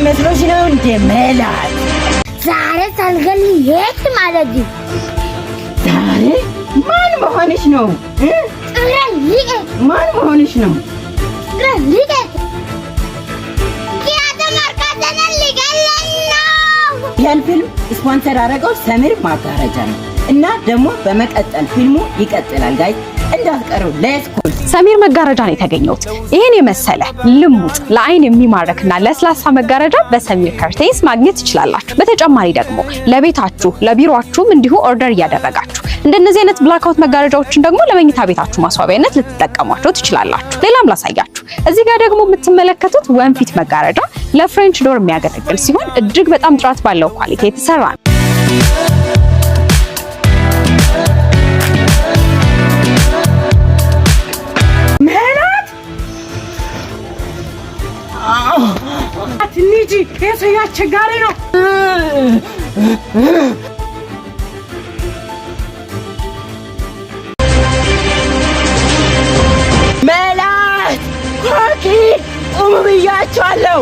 መስሎሽ ነው እንደ መላት ዛሬ ሳልገል የት ማለት ነው? ዛሬ ማን መሆንሽ ነው? ማን መሆንሽ ነው? ያን ፊልም ስፖንሰር አደረገው ሰሚር መጋረጃ ነው እና ደግሞ በመቀጠል ፊልሙ ይቀጥላል። ጋይ እንዳትቀሩ ለስኩል ሰሚር መጋረጃ ነው የተገኘው። ይሄን የመሰለ ልሙጥ ለአይን የሚማርክና ለስላሳ መጋረጃ በሰሚር ከርቴንስ ማግኘት ትችላላችሁ። በተጨማሪ ደግሞ ለቤታችሁ ለቢሮአችሁም እንዲሁ ኦርደር እያደረጋችሁ እንደነዚህ አይነት ብላክአውት መጋረጃዎችን ደግሞ ለመኝታ ቤታችሁ ማስዋቢያነት ልትጠቀሟቸው ትችላላችሁ። ሌላም ላሳያችሁ። እዚህ ጋር ደግሞ የምትመለከቱት ወንፊት መጋረጃ ለፍሬንች ዶር የሚያገለግል ሲሆን እጅግ በጣም ጥራት ባለው ኳሊቲ የተሰራ ነው። አትኒጂ የሰው አስቸጋሪ ነው። መላት ሆኪ ቁም ብያቸዋለሁ።